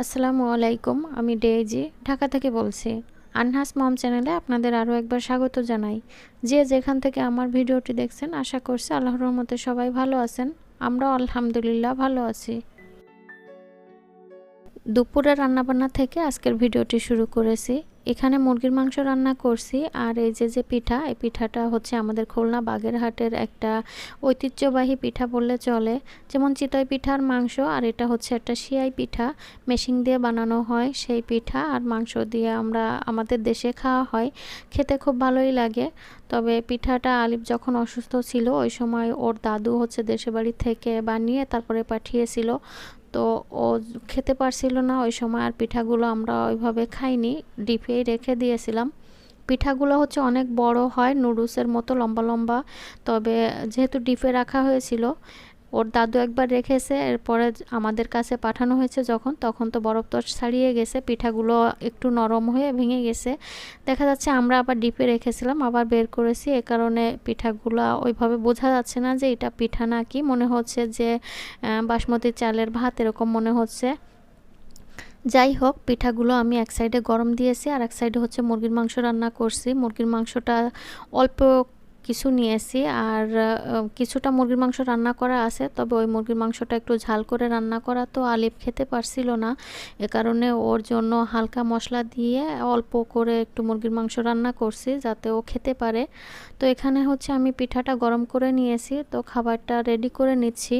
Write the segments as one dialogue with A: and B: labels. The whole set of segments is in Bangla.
A: আসসালামু আলাইকুম। আমি ডেইজি ঢাকা থেকে বলছি। আনহাস মম চ্যানেলে আপনাদের আরও একবার স্বাগত জানাই। যে যেখান থেকে আমার ভিডিওটি দেখছেন আশা করছি আল্লাহর রহমতে সবাই ভালো আছেন। আমরাও আলহামদুলিল্লাহ ভালো আছি। দুপুরের রান্নাবান্না থেকে আজকের ভিডিওটি শুরু করেছি। এখানে মুরগির মাংস রান্না করছি আর এই যে পিঠা, এই পিঠাটা হচ্ছে আমাদের খুলনা বাগেরহাটের একটা ঐতিহ্যবাহী পিঠা বললে চলে। যেমন চিতই পিঠার মাংস, আর এটা হচ্ছে একটা সিয়াই পিঠা, মেশিন দিয়ে বানানো হয় সেই পিঠা আর মাংস দিয়ে আমরা আমাদের দেশে খাওয়া হয়, খেতে খুব ভালোই লাগে। তবে পিঠাটা আলিফ যখন অসুস্থ ছিল ওই সময় ওর দাদু হচ্ছে দেশের বাড়ি থেকে বানিয়ে তারপরে পাঠিয়েছিল। তো ও খেতে পারছিল না ওই সময়, আর পিঠাগুলো আমরা ওইভাবে খাইনি, ডিপেই রেখে দিয়েছিলাম। পিঠাগুলো হচ্ছে অনেক বড় হয়, নুডলসের মতো লম্বা লম্বা। তবে যেহেতু ডিপে রাখা হয়েছিল, ওর দাদু একবার রেখেছে, এরপরে আমাদের কাছে পাঠানো হয়েছে যখন, তখন তো বরফ তো ছাড়িয়ে গেছে, পিঠাগুলো একটু নরম হয়ে ভেঙে গেছে। দেখা যাচ্ছে আমরা আবার ডিপে রেখেছিলাম, আবার বের করেছি, এ কারণে পিঠাগুলো ওইভাবে বোঝা যাচ্ছে না যে এটা পিঠা নাকি, মনে হচ্ছে যে বাসমতি চালের ভাত এরকম মনে হচ্ছে। যাই হোক, পিঠাগুলো আমি এক সাইডে গরম দিয়েছি আর এক সাইডে হচ্ছে মুরগির মাংস রান্না করছি। মুরগির মাংসটা অল্প কিছু নিয়েছি, আর কিছুটা মুরগির মাংস রান্না করা আছে, তবে ওই মুরগির মাংসটা একটু ঝাল করে রান্না করা, তো আলিফ খেতে পারছিল না, এ কারণে ওর জন্য হালকা মশলা দিয়ে অল্প করে একটু মুরগির মাংস রান্না করছি যাতে ও খেতে পারে। তো এখানে হচ্ছে আমি পিঠাটা গরম করে নিয়েছি, তো খাবারটা রেডি করে নিচ্ছি।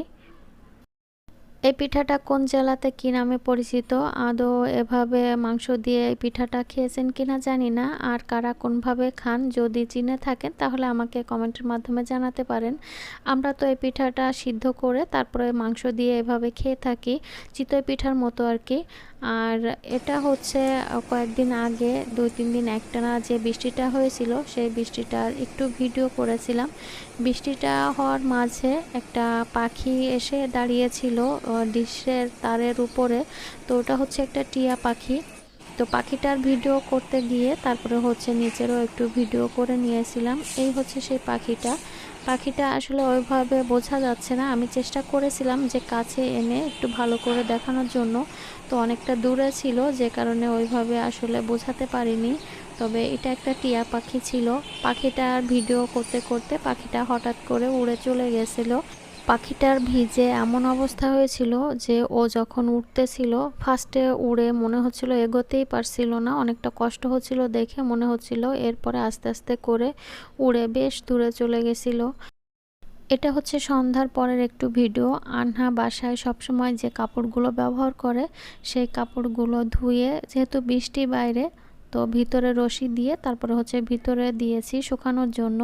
A: এই পিঠাটা কোন জেলাতে কী নামে পরিচিত, আদৌ এভাবে মাংস দিয়ে এই পিঠাটা খেয়েছেন কিনা জানি না, আর কারা কোনভাবে খান যদি চিনে থাকেন তাহলে আমাকে কমেন্টের মাধ্যমে জানাতে পারেন। আমরা তো এই পিঠাটা সিদ্ধ করে তারপরে মাংস দিয়ে এভাবে খেয়ে থাকি, চিতই পিঠার মতো আর কি। আর এটা হচ্ছে কয়েকদিন আগে 2-3 দিন একটানা যে বৃষ্টিটা হয়েছিল সেই বৃষ্টিটার একটু ভিডিও করেছিলাম। বৃষ্টিটা হওয়ার মাঝে একটা পাখি এসে দাঁড়িয়েছিল ডিশের তারের উপরে, তো ওটা হচ্ছে একটা টিয়া পাখি। তো পাখিটার ভিডিও করতে গিয়ে তারপরে হচ্ছে নিচেরও একটু ভিডিও করে নিয়েছিলাম। এই হচ্ছে সেই পাখিটা। পাখিটা আসলে ওইভাবে বোঝা যাচ্ছে না, আমি চেষ্টা করেছিলাম যে কাছে এনে একটু ভালো করে দেখানোর জন্য, তো অনেকটা দূরে ছিল যে কারণে ওইভাবে আসলে বোঝাতে পারিনি। তবে এটা একটা টিয়া পাখি ছিল। পাখিটার ভিডিও করতে করতে পাখিটা হঠাৎ করে উড়ে চলে গেছিল। পাখিটার ভিজে এমন অবস্থা হয়েছিল যে ও যখন উঠতেছিল ফার্স্টে উড়ে মনে হচ্ছিল এগোতেই পারছিল না, অনেকটা কষ্ট হচ্ছিল দেখে মনে হচ্ছিল, এরপরে আস্তে আস্তে করে উড়ে বেশ দূরে চলে গেছিল। এটা হচ্ছে সন্ধ্যার পরের একটু ভিডিও। আনহা বাসায় সবসময় যে কাপড়গুলো ব্যবহার করে সেই কাপড়গুলো ধুয়ে, যেহেতু বৃষ্টি বাইরে, তো ভিতরে রশি দিয়ে তারপরে হচ্ছে ভিতরে দিয়েছি শুকানোর জন্য।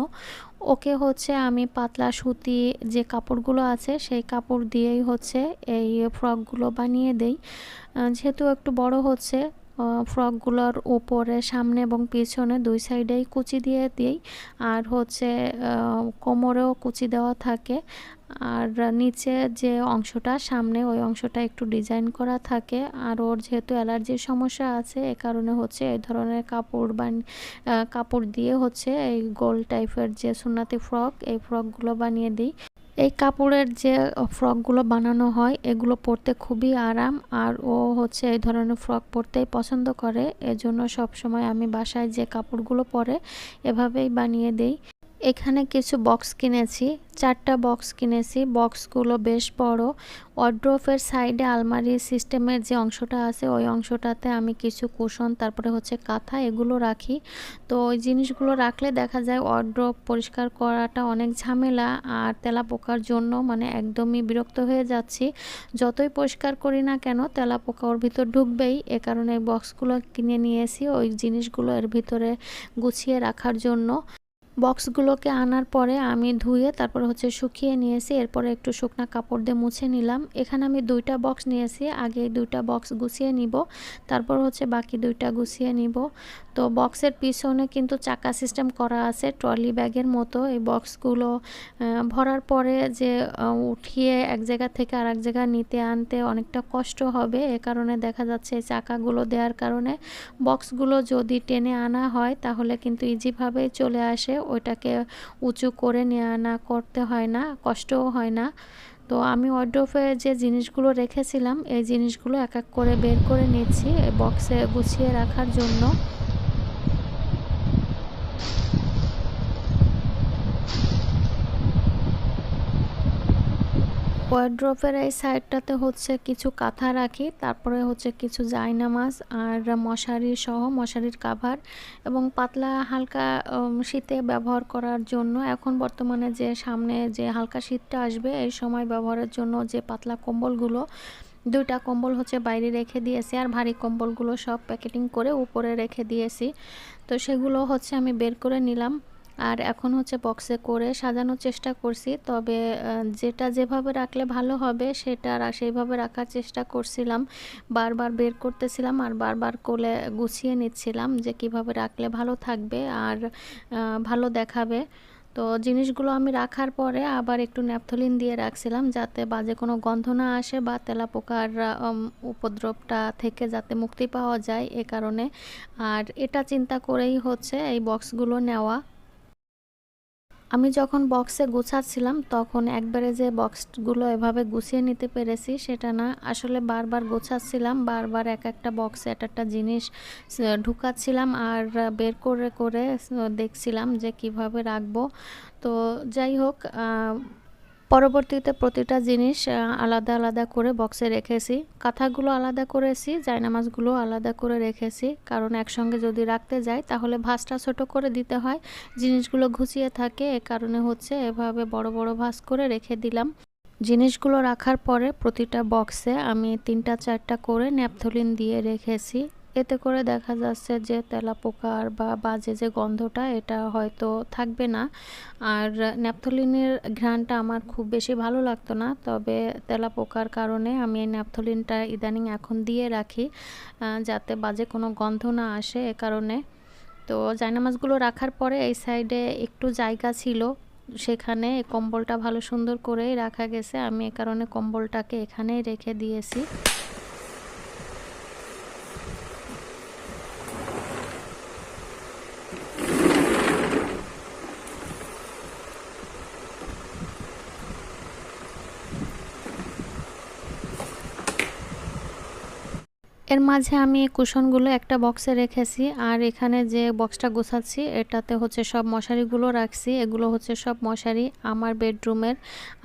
A: ওকে হচ্ছে আমি পাতলা সুতি যে কাপড়গুলো আছে সেই কাপড় দিয়েই হচ্ছে এই ফ্রকগুলো বানিয়ে দেই। যেহেতু একটু বড় হচ্ছে, ফ্রকগুলোর উপরে সামনে এবং পিছনে দুই সাইডেই কুচি দিয়ে দিই, আর হচ্ছে কোমরেও কুচি দেওয়া থাকে, আর নিচে যে অংশটা সামনে ওই অংশটা একটু ডিজাইন করা থাকে। আর ওর যেহেতু অ্যালার্জির সমস্যা আছে এ কারণে হচ্ছে এই ধরনের কাপড় দিয়ে হচ্ছে এই গোল টাইপের যে সুন্নাতি ফ্রক, এই ফ্রকগুলো বানিয়ে দিই। এই কাপড়ের যে ফ্রকগুলো বানানো হয় এগুলো পরতে খুবই আরাম, আর ও হচ্ছে এই ধরনের ফ্রক পরতেই পছন্দ করে, এজন্য সবসময় আমি বাসায় যে কাপড়গুলো পরে এভাবেই বানিয়ে দেই। এখানে কিছু বক্স কিনেছি, 4টা বক্স কিনেছি, বক্সগুলো বেশ বড়। ওয়ার্ড্রোফের সাইডে আলমারি সিস্টেমের যে অংশটা আছে ওই অংশটাতে আমি কিছু কুশন তারপরে হচ্ছে কাঁথা এগুলো রাখি। তো ওই জিনিসগুলো রাখলে দেখা যায় ওয়ার্ড্রোব পরিষ্কার করাটা অনেক ঝামেলা, আর তেলাপোকার জন্য মানে একদমই বিরক্ত হয়ে যাচ্ছি। যতই পরিষ্কার করি না কেন তেলাপোকা ওর ভিতর ঢুকবেই, এ কারণে এই বক্সগুলো কিনে নিয়েছি ওই জিনিসগুলো এর ভিতরে গুছিয়ে রাখার জন্য। বক্সগুলোকে আনার পরে আমি ধুয়ে তারপর হচ্ছে শুকিয়ে নিয়েছি, এরপরে একটু শুকনা কাপড় দিয়ে মুছে নিলাম। এখানে আমি 2টা বক্স নিয়েছি, আগে 2টা বক্স গুছিয়ে নিব, তারপর হচ্ছে বাকি 2টা গুছিয়ে নিব। তো বক্সের পিছনে কিন্তু চাকা সিস্টেম করা আছে ট্রলি ব্যাগের মতো। এই বক্সগুলো ভরার পরে যে উঠিয়ে এক জায়গা থেকে আর এক জায়গা নিতে আনতে অনেকটা কষ্ট হবে, এ কারণে দেখা যাচ্ছে এই চাকাগুলো দেওয়ার কারণে বক্সগুলো যদি টেনে আনা হয় তাহলে কিন্তু ইজিভাবেই চলে আসে, ওইটাকে উঁচু করে নিয়ে আনা করতে হয় না, কষ্টও হয় না। তো আমি ওয়ারড্রোবে যে জিনিসগুলো রেখেছিলাম এই জিনিসগুলো এক এক করে বের করে নিচ্ছি বক্সে গুছিয়ে রাখার জন্য। ওয়ারড্রোবের এই সাইডটাতে হচ্ছে কিছু কাঁথা রাখি, তারপরে হচ্ছে কিছু জায়নামাজ আর মশারি সহ মশারির কাভার এবং পাতলা হালকা শীতে ব্যবহার করার জন্য এখন বর্তমানে যে সামনে যে হালকা শীতটা আসবে এই সময় ব্যবহারের জন্য যে পাতলা কম্বলগুলো, 2টা কম্বল হচ্ছে বাইরে রেখে দিয়েছি আর ভারী কম্বলগুলো সব প্যাকেটিং করে উপরে রেখে দিয়েছি। তো সেগুলো হচ্ছে আমি বের করে নিলাম আর এখন হচ্ছে বক্সে করে সাজানোর চেষ্টা করছি। তবে যেটা যেভাবে রাখলে ভালো হবে সেটা সেইভাবে রাখার চেষ্টা করছিলাম, বারবার বের করতেছিলাম আর বারবার কোলে গুছিয়ে নিচ্ছিলাম যে কিভাবে রাখলে ভালো থাকবে আর ভালো দেখাবে। তো জিনিসগুলো আমি রাখার পরে আবার একটু ন্যাপথলিন দিয়ে রাখছিলাম যাতে বাজে কোনো গন্ধ না আসে বা তেলাপোকার উপদ্রবটা থেকে যাতে মুক্তি পাওয়া যায় এ কারণে। আর এটা চিন্তা করেই হচ্ছে এই বক্সগুলো নেওয়া। আমি যখন বক্সে গুছাচ্ছিলাম তখন একবারে যে বক্সগুলো এভাবে গুছিয়ে নিতে পেরেছি সেটা না, আসলে বারবার গোছাচ্ছিলাম, বারবার এক একটা বক্সে একটা জিনিস ঢুকাচ্ছিলাম আর বের করে করে দেখছিলাম যে কিভাবে রাখবো। তো যাই হোক, পরবর্তীতে প্রতিটা জিনিস আলাদা আলাদা করে বক্সে রেখেছি, কাঁথাগুলো আলাদা করেছি, জায়নামাজগুলো আলাদা করে রেখেছি, কারণ একসঙ্গে যদি রাখতে যাই তাহলে ভাঁজটা ছোট করে দিতে হয়, জিনিসগুলো ঘুচিয়ে থাকে, এ কারণে হচ্ছে এভাবে বড় বড় ভাঁজ করে রেখে দিলাম। জিনিসগুলো রাখার পরে প্রতিটা বক্সে আমি 3টা 4টা করে ন্যাপথলিন দিয়ে রেখেছি। এতে করে দেখা যাচ্ছে যে তেলাপোকার বা বাজে যে গন্ধটা এটা হয়তো থাকবে না। আর ন্যাপথলিনের ঘ্রাণটা আমার খুব বেশি ভালো লাগতো না, তবে তেলাপোকার কারণে আমি এই ন্যাপথলিনটা ইদানিং এখন দিয়ে রাখি যাতে বাজে কোনো গন্ধ না আসে এ কারণে। তো জায়নামাজগুলো রাখার পরে এই সাইডে একটু জায়গা ছিল, সেখানে কম্বলটা ভালো সুন্দর করেই রাখা গেছে, আমি এ কারণে কম্বলটাকে এখানেই রেখে দিয়েছি। এর মাঝে আমি কুশনগুলো একটা বক্সে রেখেছি আর এখানে যে বক্সটা গোছাচ্ছি এটাতে হচ্ছে সব মশারিগুলো রাখছি। এগুলো হচ্ছে সব মশারি আমার বেডরুমের,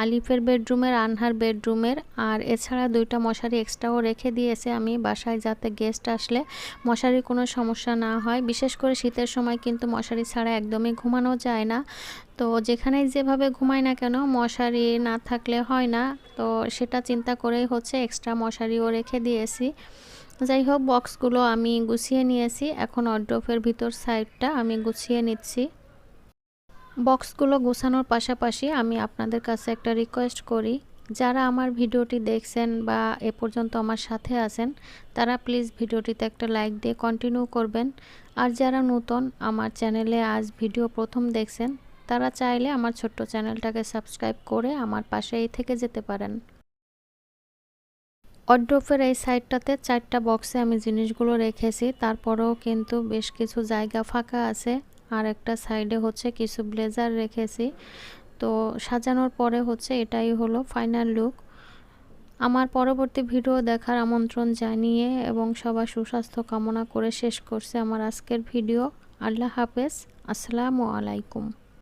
A: আলিফের বেডরুমের, আনহার বেডরুমের, আর এছাড়া 2টা মশারি এক্সট্রাও রেখে দিয়েছে আমি বাসায় যাতে গেস্ট আসলে মশারির কোনো সমস্যা না হয়। বিশেষ করে শীতের সময় কিন্তু মশারি ছাড়া একদমই ঘুমানো যায় না। তো যেখানেই যেভাবে ঘুমাই না কেন মশারি না থাকলে হয় না, তো সেটা চিন্তা করেই হচ্ছে এক্সট্রা মশারিও রেখে দিয়েছি। যাই হোক, বক্সগুলো আমি গুছিয়ে নিয়েছি, এখন ওয়ারড্রোবের ভিতর সাইডটা আমি গুছিয়ে নিচ্ছি। বক্সগুলো গোছানোর পাশাপাশি আমি আপনাদের কাছে একটা রিকোয়েস্ট করি, যারা আমার ভিডিওটি দেখছেন বা এ পর্যন্ত আমার সাথে আছেন তারা প্লিজ ভিডিওটিতে একটা লাইক দিয়ে কন্টিনিউ করবেন। আর যারা নতুন আমার চ্যানেলে আজ ভিডিও প্রথম দেখছেন তারা চাইলে আমার ছোট্ট চ্যানেলটাকে সাবস্ক্রাইব করে আমার পাশেই থেকে যেতে পারেন। ওয়ারড্রোবের এই সাইডটাতে 4টা বক্সে আমি জিনিসগুলো রেখেছি, তারপরেও কিন্তু বেশ কিছু জায়গা ফাঁকা আছে। আর একটা সাইডে হচ্ছে কিছু ব্লেজার রেখেছি। তো সাজানোর পরে হচ্ছে এটাই হলো ফাইনাল লুক। আমার পরবর্তী ভিডিও দেখার আমন্ত্রণ জানিয়ে এবং সবার সুস্বাস্থ্য কামনা করে শেষ করছে আমার আজকের ভিডিও। আল্লাহ হাফেজ, আসসালামু আলাইকুম।